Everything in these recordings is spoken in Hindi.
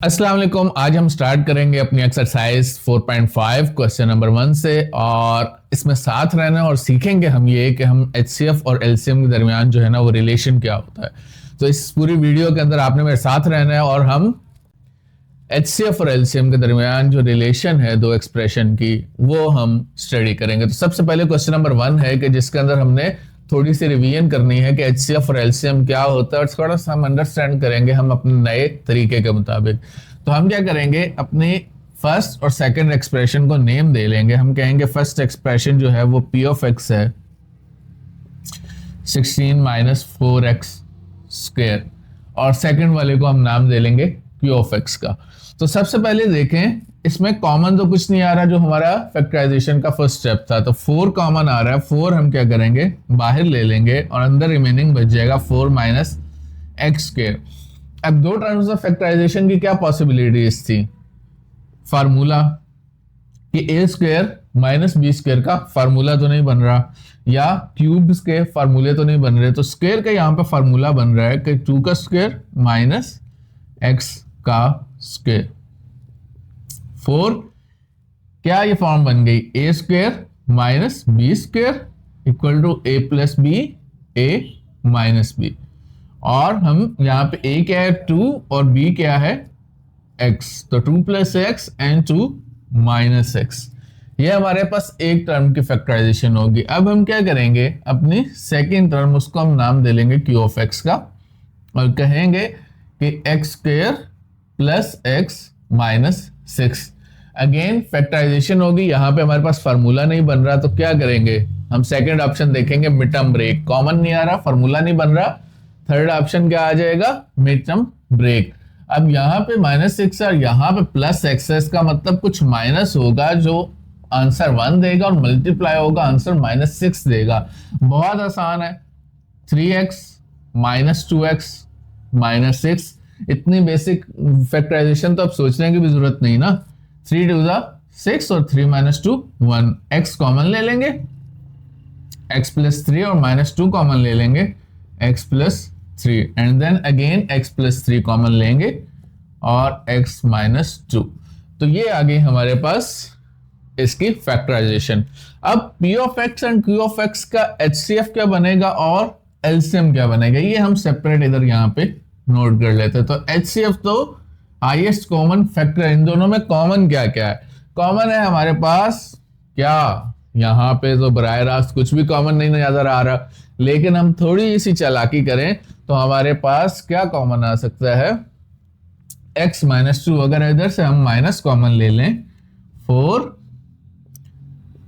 अस्सलाम वालेकुम। आज हम स्टार्ट करेंगे अपनी एक्सरसाइज 4.5 क्वेश्चन नंबर 1 से, और इसमें साथ रहना और सीखेंगे हम ये कि हम एचसीएफ और एलसीएम के दरमियान जो है ना वो रिलेशन क्या होता है। तो इस पूरी वीडियो के अंदर आपने मेरे साथ रहना है और हम एचसीएफ और एलसीएम के दरमियान जो रिलेशन है दो एक्सप्रेशन की वो हम स्टडी करेंगे। तो सबसे पहले क्वेश्चन नंबर 1 है कि जिसके अंदर हमने थोड़ी सी रिवीजन करनी है कि एचसीएफ और एलसीएम क्या होता है और थोड़ा सा हम अंडरस्टैंड करेंगे हम अपने नए तरीके के मुताबिक। तो हम क्या करेंगे, अपनी फर्स्ट और सेकंड एक्सप्रेशन को नेम दे लेंगे। हम कहेंगे फर्स्ट एक्सप्रेशन जो है वो पी ऑफ एक्स है 16 माइनस 4x स्क्वायर, और सेकंड वाले को हम नाम दे लेंगे क्यू ऑफ एक्स का। तो सबसे पहले देखें, इसमें कॉमन तो कुछ नहीं आ रहा जो हमारा फैक्टराइजेशन का फर्स्ट स्टेप था, तो 4 कॉमन आ रहा है। 4 हम क्या करेंगे, बाहर ले लेंगे और अंदर रिमेनिंग बच जाएगा 4 माइनस एक्स स्क्वायर। अब दो टर्म्स ऑफ फैक्टराइजेशन की क्या पॉसिबिलिटीज थी, फार्मूला कि ए स्क्वायर माइनस बी स्क्वायर का फार्मूला तो नहीं बन रहा, या क्यूब्स के फार्मूले तो नहीं बन रहे, तो स्क्वायर का यहां पे फार्मूला बन रहा है कि 2 का स्क्वायर माइनस एक्स का स्क्वायर। 4 क्या ये फॉर्म बन गई, A square minus B square equal to A plus B, A minus B, और हम यहां पे ए क्या है 2 और बी क्या है x, तो 2 plus x and 2 minus x. ये हमारे पास एक टर्म की फैक्टराइजेशन होगी। अब हम क्या करेंगे, अपनी सेकेंड टर्म उसको हम नाम दे लेंगे क्यू ऑफ एक्स का, और कहेंगे कि X square plus X minus 6। Again factorisation होगी, यहां पे हमारे पास फार्मूला नहीं बन रहा, तो क्या करेंगे, हम सेकेंड ऑप्शन देखेंगे मिड टर्म ब्रेक। कॉमन नहीं आ रहा, फार्मूला नहीं बन रहा, थर्ड ऑप्शन क्या आ जाएगा, मिड टर्म ब्रेक। अब यहां पे -6 और यहां पे प्लस एक्स का मतलब कुछ माइनस होगा जो आंसर 1 देगा, और मल्टीप्लाई होगा आंसर -6 देगा। बहुत आसान है, 3x माइनस 2x माइनस 6। इतनी बेसिक फैक्टराइजेशन तो अब सोचने की भी जरूरत नहीं ना। 3 2 6 और 3 माइनस 2 1, x कॉमन ले लेंगे, x प्लस 3, और -2 कॉमन ले लेंगे, x plus 3, and then again x plus 3 common लेंगे और x माइनस 2। तो ये आ गई हमारे पास इसकी फैक्टराइजेशन। अब p of x and q of x का HCF क्या बनेगा और LCM क्या बनेगा, ये हम सेपरेट इधर यहां पे नोट कर लेते हैं। तो HCF तो हाईएस्ट कॉमन फैक्टर, इन दोनों में कॉमन क्या क्या है, कॉमन है हमारे पास क्या, यहां पे तो बराह रास्त कुछ भी कॉमन नहीं नजर आ रहा, लेकिन हम थोड़ी सी चालाकी करें तो हमारे पास क्या कॉमन आ सकता है, x माइनस 2, अगर इधर से हम माइनस कॉमन ले लें 4,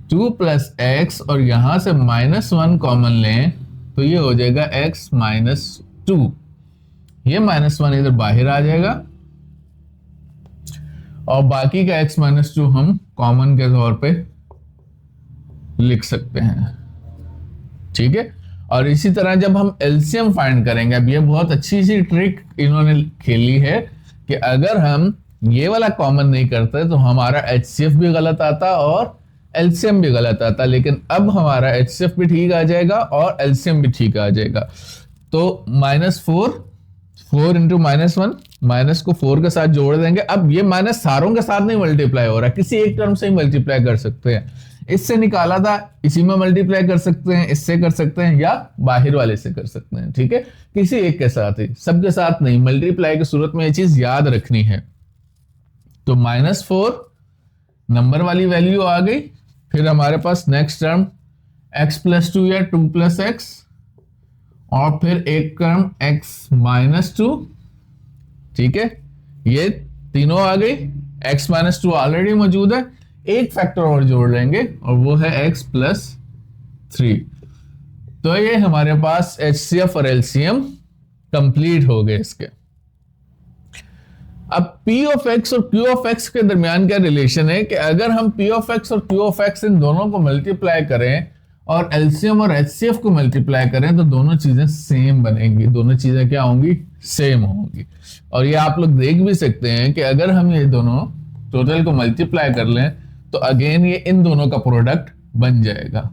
2 प्लस एक्स, और यहां से -1 कॉमन लें तो ये हो जाएगा x माइनस 2। ये -1 इधर बाहर आ जाएगा, और बाकी का x माइनस 2 हम कॉमन के तौर पे लिख सकते हैं, ठीक है। और इसी तरह जब हम एलसीएम फाइंड करेंगे, अब ये बहुत अच्छी सी ट्रिक इन्होंने खेली है कि अगर हम ये वाला कॉमन नहीं करते तो हमारा एचसीएफ भी गलत आता और एलसीएम भी गलत आता, लेकिन अब हमारा एचसीएफ भी ठीक आ जाएगा और एलसीएम भी ठीक आ जाएगा। तो -4 इंटू -1, माइनस को 4 के साथ जोड़ देंगे। अब ये माइनस सारों के साथ नहीं मल्टीप्लाई हो रहा, किसी एक टर्म से ही मल्टीप्लाई कर सकते हैं। इससे निकाला था, इसी में मल्टीप्लाई कर सकते हैं, इससे कर सकते हैं, या बाहर वाले से कर सकते हैं, ठीक है। किसी एक के साथ ही, सबके साथ नहीं। मल्टीप्लाई की सूरत में ये चीज याद रखनी है। तो -4 नंबर वाली वैल्यू आ गई, फिर हमारे पास नेक्स्ट टर्म x प्लस 2 या 2 प्लस एक्स, और फिर एक टर्म x माइनस 2, ठीक है। ये तीनों आ गई, x माइनस 2 ऑलरेडी मौजूद है, एक फैक्टर और जोड़ लेंगे और वो है x प्लस 3। तो ये हमारे पास HCF और LCM कंप्लीट हो गए इसके। अब P ऑफ x और Q ऑफ x के दरमियान क्या रिलेशन है कि अगर हम P ऑफ x और Q ऑफ x इन दोनों को मल्टीप्लाई करें और LCM और HCF को मल्टीप्लाई करें तो दोनों चीजें सेम बनेंगी, दोनों चीजें क्या होंगी, सेम होंगी। और ये आप लोग देख भी सकते हैं कि अगर हम ये दोनों टोटल को मल्टीप्लाई कर लें तो अगेन ये इन दोनों का प्रोडक्ट बन जाएगा।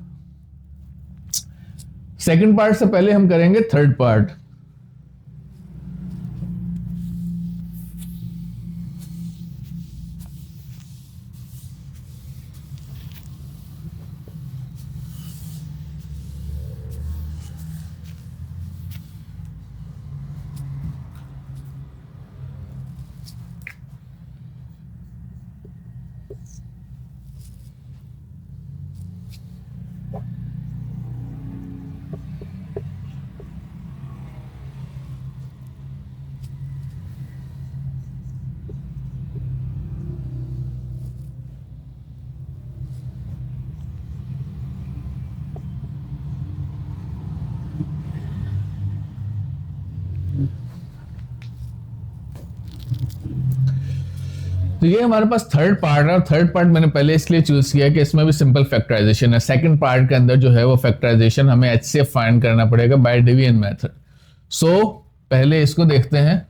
सेकंड पार्ट से पहले हम करेंगे थर्ड पार्ट। तो ये हमारे पास थर्ड पार्ट है, और थर्ड पार्ट मैंने पहले इसलिए चूज किया कि इसमें भी सिंपल फैक्टराइजेशन है। सेकंड पार्ट के अंदर जो है वो फैक्टराइजेशन हमें एचसीएफ फाइंड करना पड़ेगा बाय डिवीजन मेथड। सो पहले इसको देखते हैं।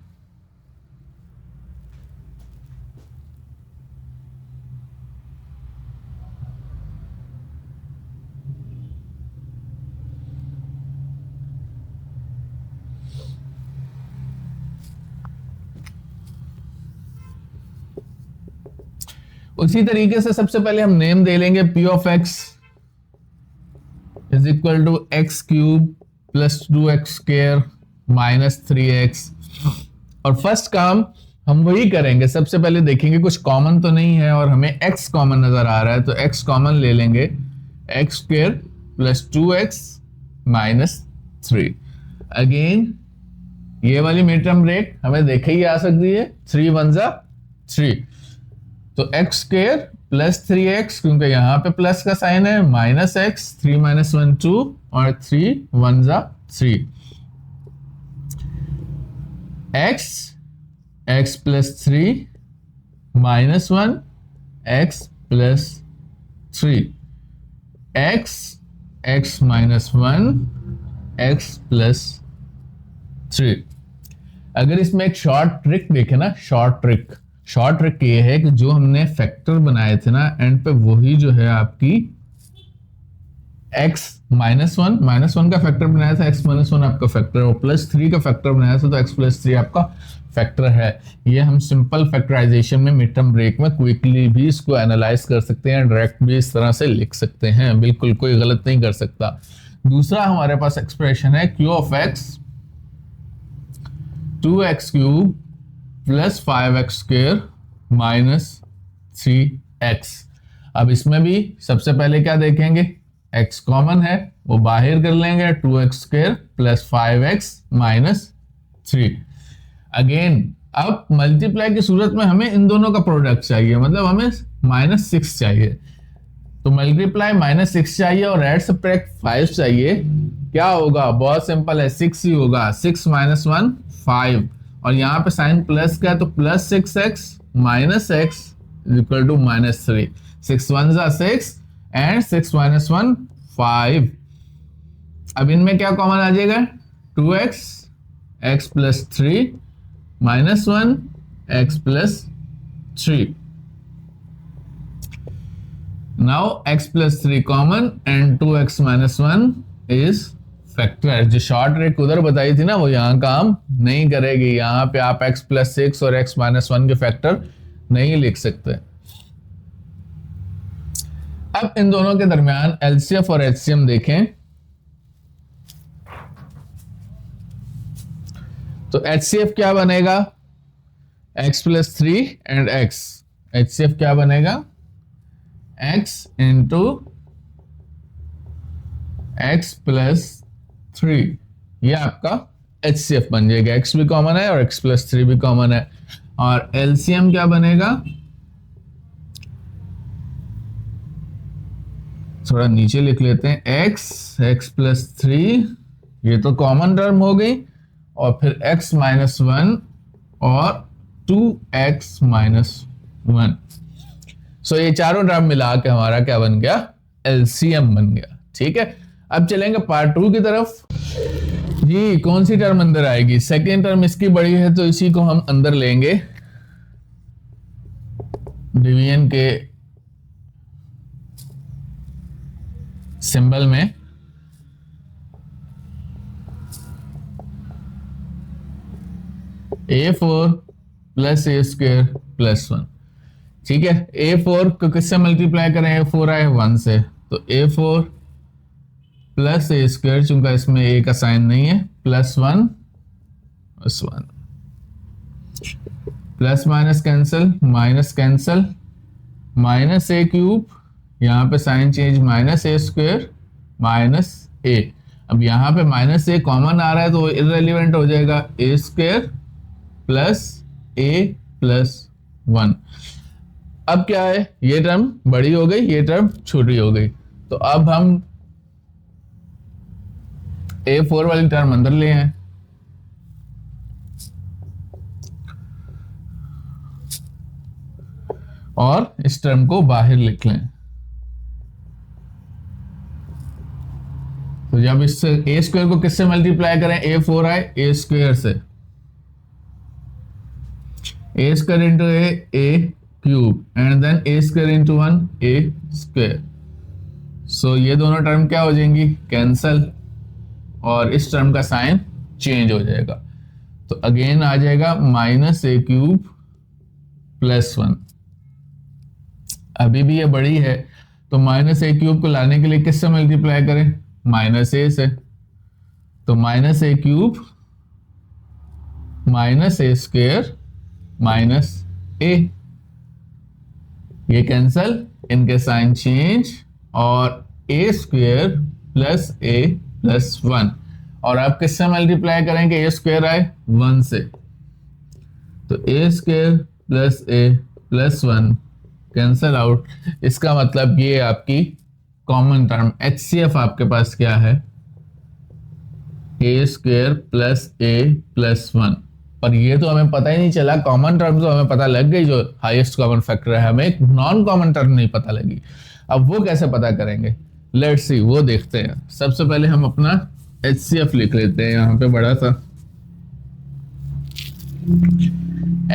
उसी तरीके से सबसे पहले हम नेम दे लेंगे p of x is equal to X cube plus 2x square minus 3x। और फर्स्ट काम हम वही करेंगे, सबसे पहले देखेंगे कुछ कॉमन तो नहीं है, और हमें x कॉमन नजर आ रहा है, तो x कॉमन ले लेंगे, x square plus 2x minus 3। Again ये वाली मिड टर्म ब्रेक हमें देखे ही आ सकती है, 3 1 जा 3, तो एक्स स्क्वायर प्लस 3x, क्योंकि यहां पे प्लस का साइन है, माइनस एक्स, 3 माइनस 1 2, और 3 1 जा 3, x plus 3 minus 1 x plus 3, x minus 1 x plus 3। अगर इसमें एक शॉर्ट ट्रिक देखे ना, शॉर्ट ट्रिक ये है कि जो हमने फैक्टर बनाए थे ना एंड पे, वही जो है आपकी x माइनस वन का फैक्टर बनाया था, x माइनस 1 आपका फैक्टर, और प्लस 3 का फैक्टर बनाया था, तो x प्लस 3 आपका फैक्टर है। ये हम सिंपल फैक्टराइजेशन में मिड टर्म ब्रेक में क्विकली भी इसको एनालाइज कर सकते हैं, डायरेक्ट भी इस तरह से लिख सकते हैं, बिल्कुल कोई गलत नहीं कर सकता। दूसरा हमारे पास एक्सप्रेशन है q of x 2x cube plus 5x square minus 3x। अब इसमें भी सबसे पहले क्या देखेंगे, x कॉमन है, वो बाहर कर लेंगे, 2x square plus 5x minus 3। Again अब मल्टीप्लाई की सूरत में हमें इन दोनों का प्रोडक्ट चाहिए, मतलब हमें -6 चाहिए, तो मल्टीप्लाई -6 चाहिए और एड सब्ट्रैक्ट 5 चाहिए। क्या होगा, बहुत सिंपल है, 6 ही होगा, 6 माइनस 1 5, और यहां पे साइन प्लस का है, तो plus 6x minus x equal to minus 3, 6 1 जा 6 एंड 6 माइनस 1 5। अब इनमें क्या कॉमन आ जाएगा, 2x x plus 3 minus 1 x plus 3। Now x plus 3 common and 2x minus 1 is factor. जो शॉर्ट ट्रिक उधर बताई थी ना, वो यहां काम नहीं करेगी। यहां पे आप x प्लस 6 और x माइनस 1 के फैक्टर नहीं लिख सकते। अब इन दोनों के दरमियान एलसीएफ और एचसीएम देखें, तो एचसीएफ क्या बनेगा, x plus 3 and x, HCF क्या बनेगा, x इंटू x प्लस 3, ये आपका एचसीएफ बन जाएगा। x भी कॉमन है और x प्लस 3 भी कॉमन है। और एलसीएम क्या बनेगा, थोड़ा नीचे लिख लेते हैं, x प्लस 3, ये तो कॉमन टर्म हो गई, और फिर x माइनस 1 और 2x माइनस 1। सो ये चारों टर्म मिला के हमारा क्या बन गया, एलसीएम बन गया। ठीक है, अब चलेंगे पार्ट 2 की तरफ। जी, कौन सी टर्म अंदर आएगी, सेकेंड टर्म इसकी बड़ी है, तो इसी को हम अंदर लेंगे डिवीजन के सिंबल में। A4 प्लस ए स्क्वायर प्लस 1। ठीक है, A4 को किससे मल्टीप्लाई करें, A4 आए 1 से, तो A4 प्लस ए स्क्वायर, चूंकि इसमें ए का साइन नहीं है, plus 1 plus 1, plus minus cancel, minus cancel, minus A cube, यहां पे sign change, minus A square minus A. अब यहां पे माइनस ए कॉमन आ रहा है, तो इररिलेवेंट हो जाएगा, ए स्क्वायर प्लस ए प्लस 1। अब क्या है, ये टर्म बड़ी हो गई, ये टर्म छोटी हो गई, तो अब हम A4 वाली टर्म अंदर ले आए, और इस टर्म को बाहर लिख लें। तो जब इस ए स्क्वायर को किससे मल्टीप्लाई करें, ए फोर आए ए स्क्वायर से, A square into A cube and then A square into 1 A square. So ये दोनों टर्म क्या हो जाएंगी, कैंसल, और इस टर्म का साइन चेंज हो जाएगा। तो अगेन आ जाएगा माइनस ए क्यूब प्लस 1। अभी भी ये बड़ी है, तो माइनस ए क्यूब को लाने के लिए किससे मल्टीप्लाई करें, माइनस ए से। तो minus A cube minus A square minus ए, ये कैंसल, इनके साइन चेंज, और ए स्क्वायर प्लस ए प्लस 1, और आप किससे मल्टीप्लाई करेंगे, ए स्क्वायर आए 1 से, तो ए स्क्वायर प्लस ए प्लस 1 कैंसल आउट। इसका मतलब ये आपकी कॉमन टर्म HCF आपके पास क्या है, ए स्क्वायर प्लस ए प्लस 1। पर ये तो हमें पता ही नहीं चला, कॉमन टर्म तो हमें पता लग गई जो हाईएस्ट कॉमन फैक्टर है, हमें एक नॉन कॉमन टर्म नहीं पता लगी। अब वो कैसे पता करेंगे, लेट्स सी, वो देखते हैं। सबसे पहले हम अपना HCF लिख लेते हैं यहाँ पे बड़ा सा।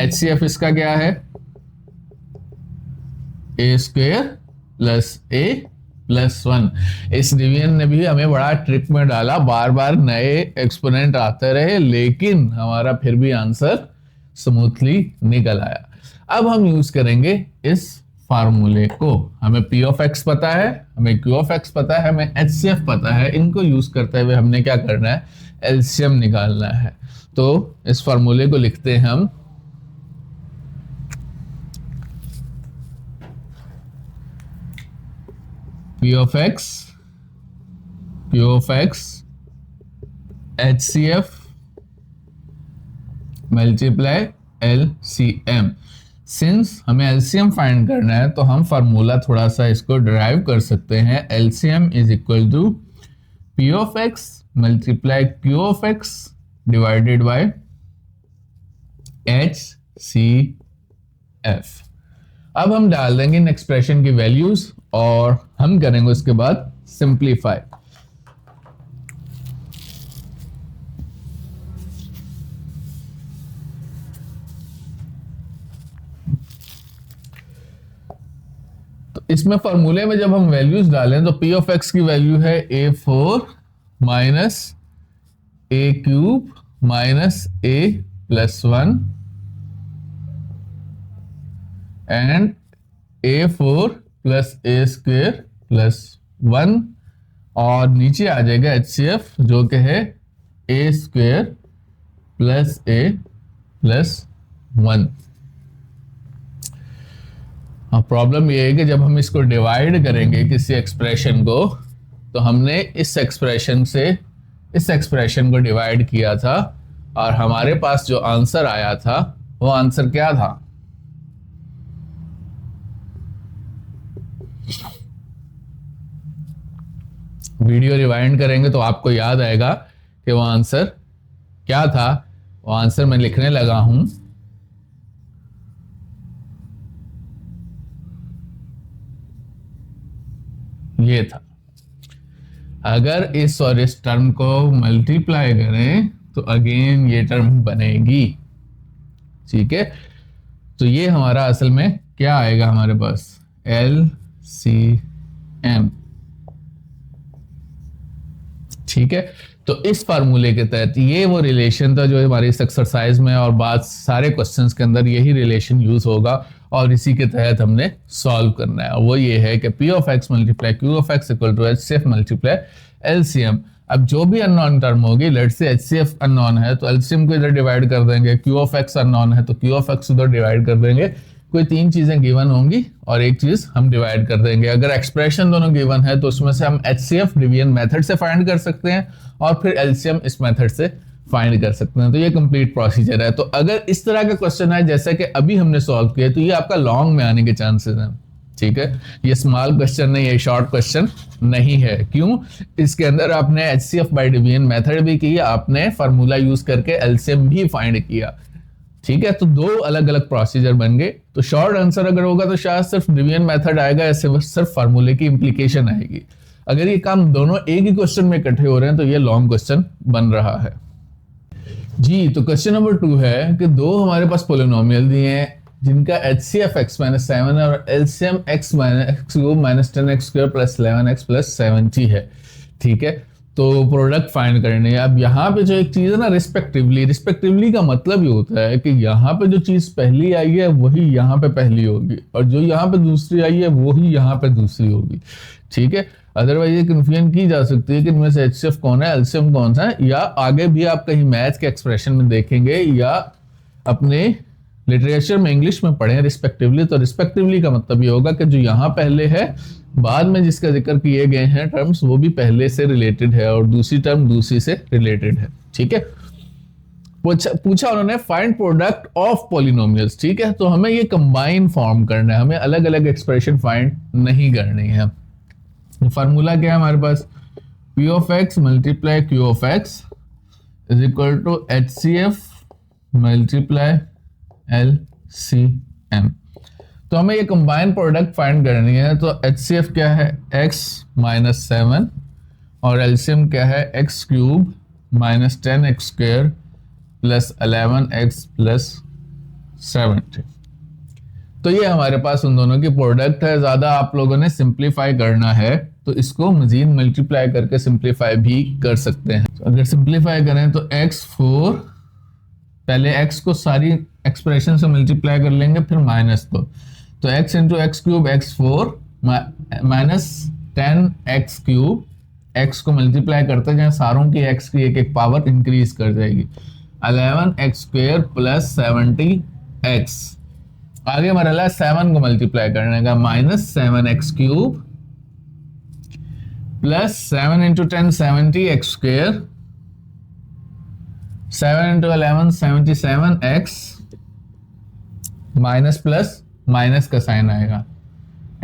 HCF इसका क्या है, ए स्क्वायर प्लस ए प्लस 1। इस डिवीजन ने भी हमें बड़ा ट्रिक में डाला, बार बार नए एक्सपोनेंट आते रहे, लेकिन हमारा फिर भी आंसर स्मूथली निकल आया। अब हम यूज करेंगे इस फार्मूले को। हमें P ऑफ X पता है, हमें Q ऑफ X पता है, हमें HCF पता है। इनको यूज करते हुए हमने क्या करना है, एलसीएम निकालना है। तो इस फार्मूले को लिखते हैं हम P of X, Q of X, HCF multiply LCM। Since हमें LCM फाइंड करना है तो हम फार्मूला थोड़ा सा इसको डिराइव कर सकते हैं। LCM is equal to P of X multiply Q of X divided by HCF। अब हम डाल देंगे इन एक्सप्रेशन की वैल्यूज और हम करेंगे उसके बाद सिंप्लीफाई। तो इसमें फॉर्मूले में जब हम वैल्यूज डालें तो P ऑफ X की वैल्यू है A4 minus A cube minus A plus 1 and A4 plus A square plus 1, और नीचे आ जाएगा HCF जो कि है ए स्क्वेयर प्लस ए प्लस 1। अब प्रॉब्लम ये है कि जब हम इसको डिवाइड करेंगे किसी एक्सप्रेशन को, तो हमने इस एक्सप्रेशन से इस एक्सप्रेशन को डिवाइड किया था और हमारे पास जो आंसर आया था वो आंसर क्या था, वीडियो रिवाइंड करेंगे तो आपको याद आएगा कि वो आंसर क्या था। वो आंसर मैं लिखने लगा हूं, ये था। अगर इस और इस टर्म को मल्टीप्लाई करें तो अगेन ये टर्म बनेगी, ठीक है। तो ये हमारा असल में क्या आएगा हमारे पास, LCM, ठीक है। तो इस फार्मूले के तहत ये वो रिलेशन था जो हमारी इस एक्सरसाइज में और बाद सारे क्वेश्चंस के अंदर यही रिलेशन यूज होगा और इसी के तहत हमने सॉल्व करना है। वो ये है कि P of X multiply Q of X equal to HCF multiply LCM। अब जो भी अननोन टर्म होगी, लेट से HCF अननोन है तो LCM को इधर डिवाइड कर देंगे, Q ऑफ X अननोन है तो Q ऑफ X उधर डिवाइड कर देंगे। कोई तीन चीजें गिवन होंगी और एक चीज हम डिवाइड कर देंगे। अगर एक्सप्रेशन दोनों गिवन है तो उसमें से हम HCF डिवीजन मेथड से फाइंड कर सकते हैं और फिर LCM इस मेथड से फाइंड कर सकते हैं। तो ये कंप्लीट प्रोसीजर है। तो अगर इस तरह का क्वेश्चन है जैसे कि अभी हमने सॉल्व किया तो ये आपका लॉन्ग में आने के चांसेस हैं, ठीक है। ये स्मॉल क्वेश्चन नहीं है, शॉर्ट क्वेश्चन नहीं है। क्यों? इसके अंदर आपने HCF बाय डिवीजन मेथड भी की, आपने फार्मूला यूज करके LCM भी फाइंड किया, ठीक है, तो दो अलग अलग प्रोसीजर बन गए। तो शॉर्ट आंसर अगर होगा तो शायद सिर्फ डिवीजन मेथड आएगा, ऐसे सिर्फ फार्मूले की इंप्लीकेशन आएगी। अगर ये काम दोनों एक ही क्वेश्चन में इकट्ठे हो रहे हैं तो ये लॉन्ग क्वेश्चन बन रहा है जी। तो क्वेश्चन नंबर 2 है कि दो हमारे पास पोलिनोमियल दिए हैं जिनका HCF x - 7 और LCM x - x³ - 10x² + 11x + 70 है। ठीक है, तो प्रोडक्ट फाइंड करने है। अब यहाँ पे जो एक चीज है ना, रिस्पेक्टिवली का मतलब ये होता है कि यहाँ पे जो चीज पहली आई है वही यहाँ पे पहली होगी, और जो यहाँ पे दूसरी आई है वही यहाँ पे दूसरी होगी। ठीक है, अदरवाइज ये कंफ्यूजन की जा सकती है कि इनमें से HCF कौन है, LCM कौन सा है, या आगे भी आप कहीं मैथ्स के एक्सप्रेशन में देखेंगे या अपने लिटरेचर में इंग्लिश में पढ़े रिस्पेक्टिवली, तो रिस्पेक्टिवली का मतलब ये होगा कि जो यहाँ पहले है बाद में जिसका जिक्र किए गए हैं टर्म्स वो भी पहले से रिलेटेड है और दूसरी टर्म दूसरी से रिलेटेड है। ठीक है, पूछा उन्होंने फाइंड प्रोडक्ट ऑफ पॉलिनोमियल्स। ठीक है, तो हमें ये कंबाइन फॉर्म करना है, हमें अलग अलग एक्सप्रेशन फाइंड नहीं करनी है। फार्मूला क्या है हमारे पास, P of x multiply Q of x is equal to HCF multiply LCM। तो हमें ये कंबाइन प्रोडक्ट फाइंड करनी है। तो HCF क्या है, x - 7 और LCM क्या है, x³ - 10x² + 11x + 70। तो ये हमारे पास उन दोनों की प्रोडक्ट है। ज्यादा आप लोगों ने सिंप्लीफाई करना है तो इसको मजीद मल्टीप्लाई करके सिंप्लीफाई भी कर सकते हैं। तो अगर सिंप्लीफाई करें तो x4, पहले x को सारी एक्सप्रेशन से मल्टीप्लाई कर लेंगे फिर माइनस को, तो x × x³ x4 - 10x³, x को मल्टीप्लाई करते जाए सारों की x की एक एक पावर इंक्रीज कर जाएगी, 11x² + 70x। आगे मरला 7 को मल्टीप्लाई करने का, -7x³ + 7 × 10 70x², 7 × 11 77x, minus plus minus का साइन आएगा,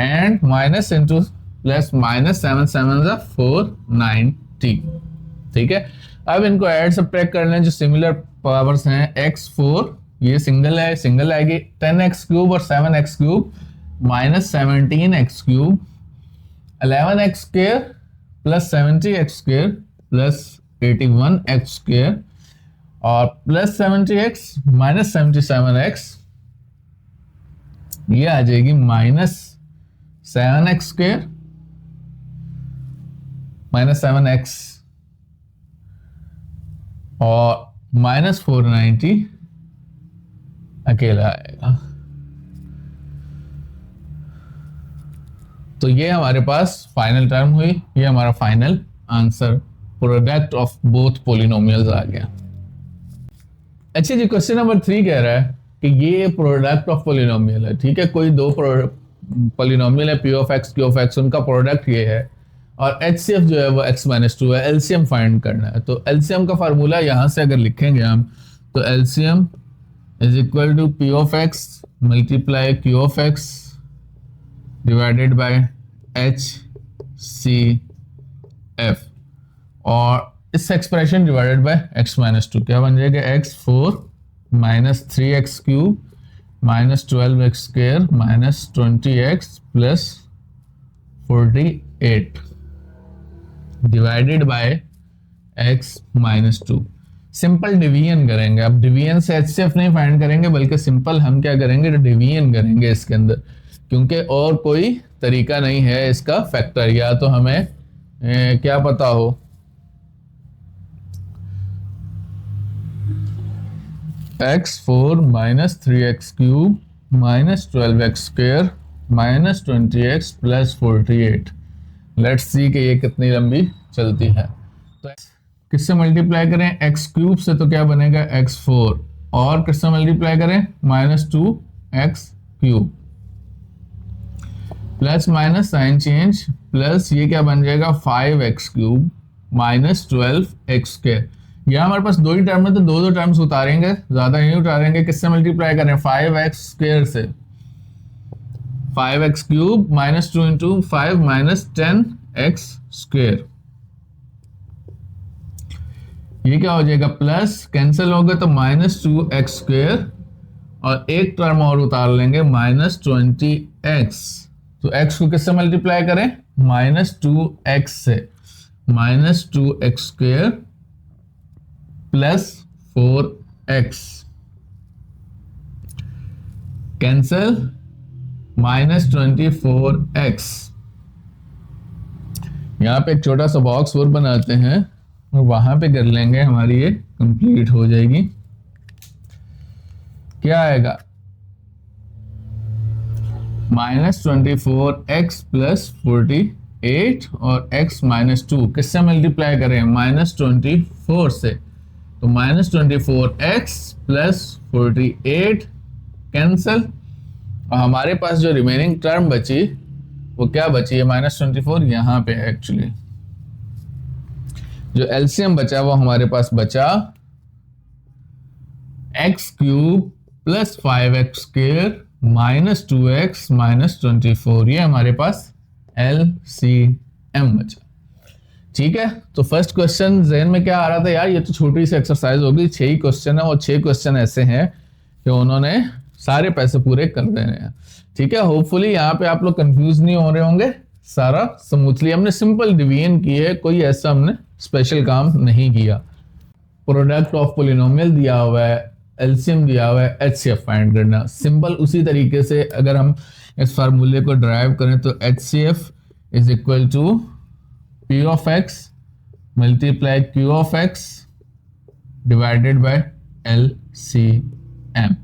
and minus into plus minus 7 7 490। ठीक है, अब इनको ऐड सब्ट्रैक्ट कर लें जो सिमिलर पावर्स हैं। x4 ये सिंगल है, सिंगल आएगी, 10x³ और 7x³ -17x³ 11x² + 70x² + 81x² और प्लस 70x -77x, ये आ जाएगी -7x² -7x और -490 अकेला आएगा। तो ये हमारे पास फाइनल टर्म हुई, ये हमारा final answer, product of both polynomials आ गया। अच्छा जी, क्वेश्चन नंबर 3 कह रहा है कि ये प्रोडक्ट ऑफ पॉलिनोमियल है। ठीक है, कोई दो पॉलिनोमियल है P of x Q of x, उनका प्रोडक्ट ये है और HCF जो है वो x - 2 है, LCM फाइंड करना है। तो LCM का फार्मूला यहां से अगर लिखेंगे हम तो LCM is equal to P of x multiply Q of x divided by HCF और इस एक्सप्रेशन डिवाइडेड बाय x - 2 क्या बन जाएगा, x4 - 3x³ - 12x² - 20x + 48 divided by x - 2। Simple division करेंगे। अब डिवीजन से HCF नहीं फाइंड करेंगे बल्कि सिंपल हम क्या करेंगे, डिवीजन करेंगे इसके अंदर, क्योंकि और कोई तरीका नहीं है इसका फैक्टर, या तो हमें क्या पता हो x4 - 3x³ - 12x² - 20x + 48। Let's see कि ये कितनी लंबी चलती है। तो किससे मल्टीप्लाई करें, x³ से, तो क्या बनेगा x4, और किससे मल्टीप्लाई करें -2x³ plus minus sign change plus ये क्या बन जाएगा 5x³ - 12x²। यहाँ हमारे पास दो ही टर्म है तो दो टर्म्स उतारेंगे, ज्यादा नहीं उतारेंगे। किससे मल्टीप्लाई करें, 5x² से, 5x³ -2 × 5 - 10x²। ये क्या हो जाएगा, प्लस कैंसिल होगा तो -2x² और एक टर्म और उतार लेंगे -20x। तो x को किससे मल्टीप्लाई करें? -2x से, -2x² + 4x कैंसल, -24x। यहाँ पे एक छोटा सा बॉक्स और बनाते हैं और वहां पे कर लेंगे, हमारी ये कंप्लीट हो जाएगी। क्या आएगा? -24x + 48 और x -2 किससे मल्टीप्लाई करें? -24 से, तो -24x + 48 कैंसल, और हमारे पास जो रिमेनिंग टर्म बची वो क्या बची है? -24 यहाँ पे एक्चुअली जो एलसीएम बचा वो हमारे पास बचा x³ + 5x² -2x -24। ये हमारे पास एलसीएम बचा। ठीक है, तो फर्स्ट क्वेश्चन ज़हन में क्या आ रहा था यार? ये तो छोटी सी एक्सरसाइज होगी, 6 ही क्वेश्चन है और 6 क्वेश्चन ऐसे हैं कि उन्होंने सारे पैसे पूरे कर देने हैं। ठीक है, होपफुली यहाँ पे आप लोग कंफ्यूज नहीं हो रहे होंगे, सारा स्मूथली हमने सिंपल डिवीजन की है, कोई ऐसा हमने स्पेशल काम नहीं किया। प्रोडक्ट ऑफ पॉलिनोमियल दिया हुआ है, एलसीएम दिया हुआ है, एचसीएफ फाइंड करना सिंपल। उसी तरीके से अगर हम इस फार्मूले को ड्राइव करें तो HCF is equal to P of x multiply Q of x divided by LCM,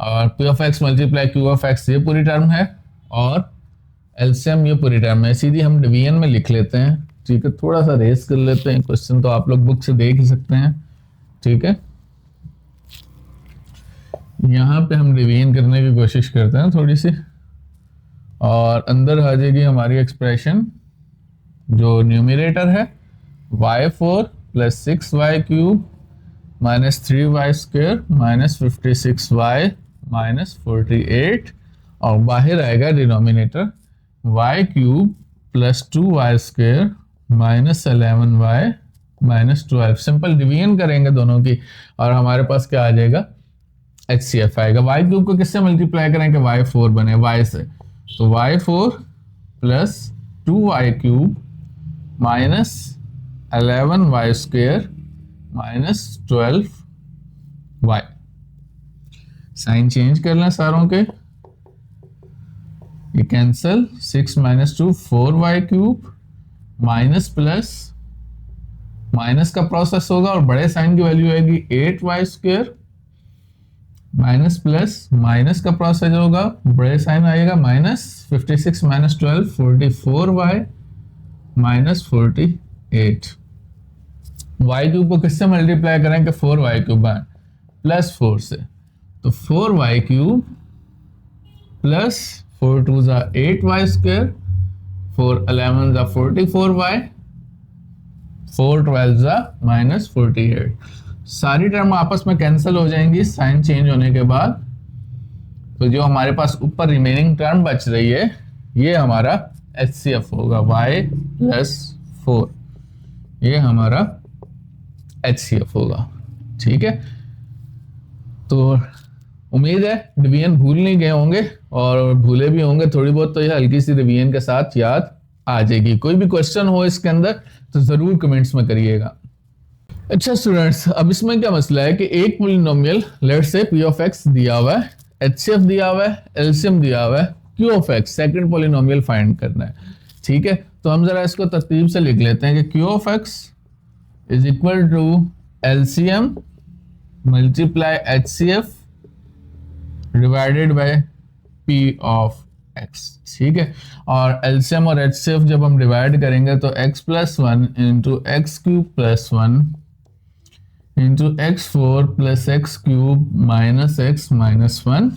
और P of x multiply Q of x ये पूरी टर्म है और LCM ये पूरी टर्म है। सीधी हम डिवीजन में लिख लेते हैं। ठीक है, थोड़ा सा रेस कर लेते हैं, क्वेश्चन तो आप लोग बुक से देख ही सकते हैं। ठीक है, यहाँ पे हम डिवीजन करने की कोशिश करते हैं थोड़ी सी, और अंदर आ जाएगी हमारी एक्सप्रेशन जो न्यूमरेटर है y4 + 6y³ -3y² -56y -48, और बाहर आएगा denominator y³ + 2y² -11y -12। Simple division करेंगे दोनों की और हमारे पास क्या आ जाएगा? HCF आएगा। y³ को किससे मल्टीप्लाई करेंगे? y4 बने y से, तो y4 + 2y³ -11y² -12y। Sign change कर लें सारों के, ये कैंसल, 6 - 2 4y³ माइनस का प्रोसेस होगा और बड़े साइन की वैल्यू आएगी 8y² माइनस का प्रोसेस होगा, बड़े साइन आएगा -56 - 12 44y -48। y³ को किससे मल्टीप्लाई करेंगे? 4y³ +4 से, तो 4y³ + 4 2 8y², 4 11 44y, 4 12 -48। सारी टर्म आपस में कैंसिल हो जाएंगी साइन चेंज होने के बाद। तो जो हमारे पास ऊपर रिमेनिंग टर्म बच रही है ये हमारा HCF होगा, y + 4, ये हमारा HCF होगा। ठीक है, तो उम्मीद है डिवीजन भूल नहीं गए होंगे, और भूले भी होंगे थोड़ी बहुत तो ये हल्की सी डिवीजन के साथ याद आ जाएगी। कोई भी क्वेश्चन हो इसके अंदर तो जरूर कमेंट्स में करिएगा। अच्छा स्टूडेंट्स, अब इसमें क्या मसला है कि एक polynomial let's say P of x दिया हुआ है, HCF दिया हुआ है, LCM दिया हुआ है, Q of x second polynomial find करना है। ठीक है, तो हम जरा इसको तरतीब से लिख लेते हैं कि Q of x is equal to LCM multiply HCF divided by P of x। ठीक है, और LCM और HCF जब हम डिवाइड करेंगे तो x + 1 × x³ + 1 × x4 + x³ - x - 1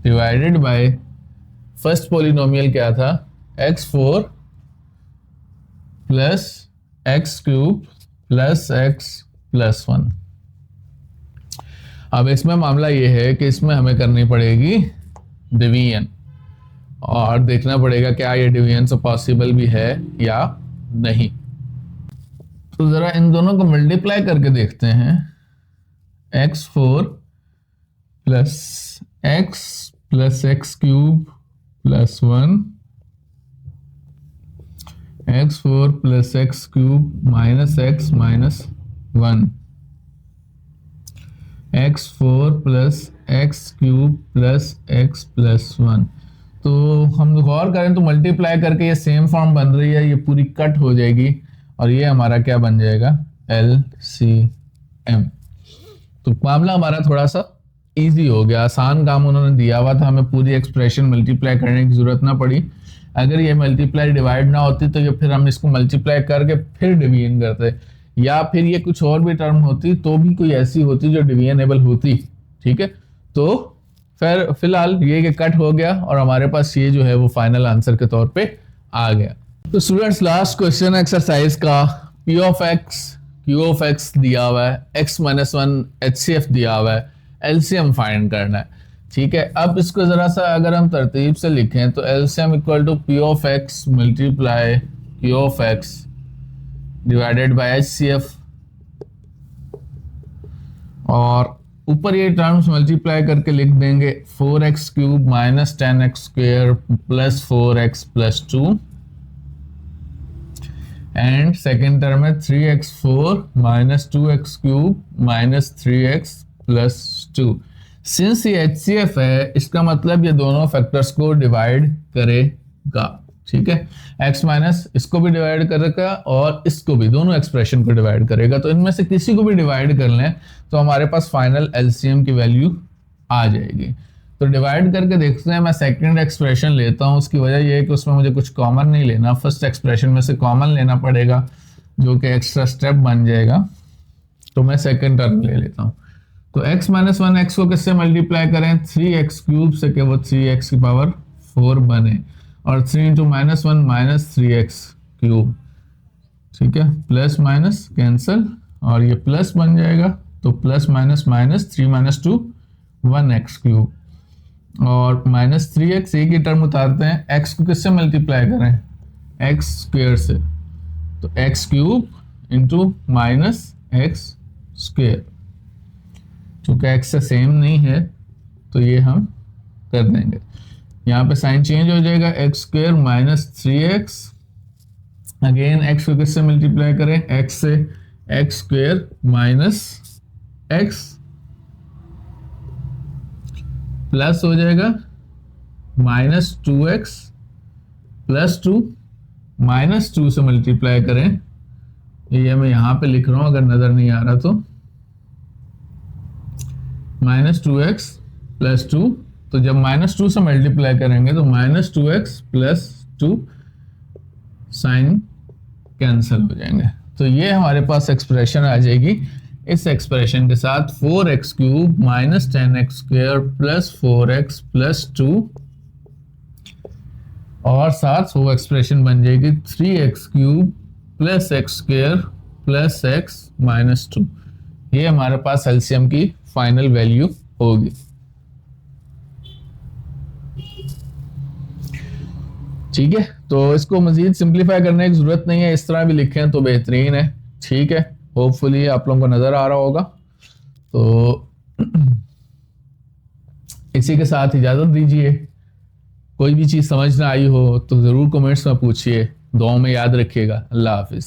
divided by first polynomial क्या था? x4 + x³ + x + 1। अब इसमें मामला ये है कि इसमें हमें करनी पड़ेगी डिवीजन और देखना पड़ेगा क्या ये डिवीजन से पॉसिबल भी है या नहीं। तो जरा इन दोनों को मल्टीप्लाई करके देखते हैं। x4 + x plus x cube plus 1, x4 plus x cube minus x minus 1, x4 plus x cube plus x plus 1। तो हम गौर करें तो मल्टीप्लाई करके ये सेम फॉर्म बन रही है, ये पूरी कट हो जाएगी और ये हमारा क्या बन जाएगा, LCM। तो मामला हमारा थोड़ा सा इजी हो गया, आसान काम उन्होंने दिया हुआ था, हमें पूरी एक्सप्रेशन मल्टीप्लाई करने की जरूरत ना पड़ी। अगर ये मल्टीप्लाई डिवाइड ना होती तो ये फिर हम इसको मल्टीप्लाई करके फिर डिवीजन करते, या फिर ये कुछ और भी टर्म होती तो भी कोई ऐसी होती जो डिवीजनेबल होती। ठीक है, तो फिर फिलहाल ये कट हो गया और हमारे पास ये जो है वो फाइनल आंसर के तौर पे आ गया। तो स्टूडेंट्स लास्ट क्वेश्चन एक्सरसाइज का P of x Q of x दिया हुआ है, x माइनस 1 HCF दिया हुआ है, LCM फाइंड करना है। ठीक है, अब इसको जरा सा अगर हम तरतीब से लिखें तो LCM equal to P of X multiply Q of X divided by HCF, और ऊपर ये टर्म्स मल्टीप्लाई करके लिख देंगे 4x cube minus 10x square plus 4x plus 2, and second term है 3x4 minus 2x cube minus 3x plus 2। Since ये HCF है, इसका मतलब ये दोनों फैक्टर्स को डिवाइड करेगा। ठीक है, x माइनस इसको भी डिवाइड करेगा और इसको भी, दोनों एक्सप्रेशन को डिवाइड करेगा। तो इनमें से किसी को भी डिवाइड कर लें तो हमारे पास फाइनल LCM की वैल्यू आ जाएगी। तो डिवाइड करके देखते हैं, मैं सेकंड एक्सप्रेशन लेता हूं। उसकी वजह यह है कि उसमें मुझे कुछ कॉमन नहीं लेना, फर्स्ट एक्सप्रेशन में से कॉमन लेना पड़ेगा जो कि एक्स्ट्रा स्टेप बन जाएगा। तो मैं सेकंड टर्म ले लेता हूं। तो x माइनस 1 x को किससे मल्टीप्लाई करें, 3x क्यूब से, कि वो 3x की पावर 4 बने, और 3 into minus 1 minus 3x cube. ठीक है, प्लस माइनस कैंसल और ये प्लस बन जाएगा, तो plus minus minus 3 minus 2 1x cube, और माइनस 3x एक ही टर्म उतारते हैं, x को किससे मल्टीप्लाई करें, x स्क्वायर से, तो x cube into minus x square. चूंकि x से सेम नहीं है तो ये हम कर देंगे, यहाँ पे साइन चेंज हो जाएगा, x square minus 3x, again x को किससे मल्टीप्लाई करें, x से, x square minus x plus हो जाएगा माइनस 2x प्लस 2, माइनस 2 से मल्टीप्लाई करें, ये मैं यहां पे लिख रहा हूं अगर नजर नहीं आ रहा तो, माइनस 2x प्लस 2, तो जब माइनस 2 से मल्टीप्लाई करेंगे तो minus 2x plus 2 sign cancel हो जाएंगे। तो ये हमारे पास एक्सप्रेशन आ जाएगी। इस एक्सप्रेशन के साथ 4x cube minus 10x square plus 4x plus 2, और साथ वो एक्सप्रेशन बन जाएगी 3x cube plus x square plus x minus 2। ये हमारे पास एलसीएम की फाइनल वैल्यू होगी। ठीक है, तो इसको मजीद सिंप्लीफाई करने की जरूरत नहीं है, इस तरह भी लिखें तो बेहतरीन है। ठीक है, होपफुली आप लोगों को नजर आ रहा होगा। तो इसी के साथ इजाजत दीजिए। कोई भी चीज समझ ना आई हो तो जरूर कमेंट्स में पूछिए। दुआओं में याद रखिएगा। अल्लाह हाफिज।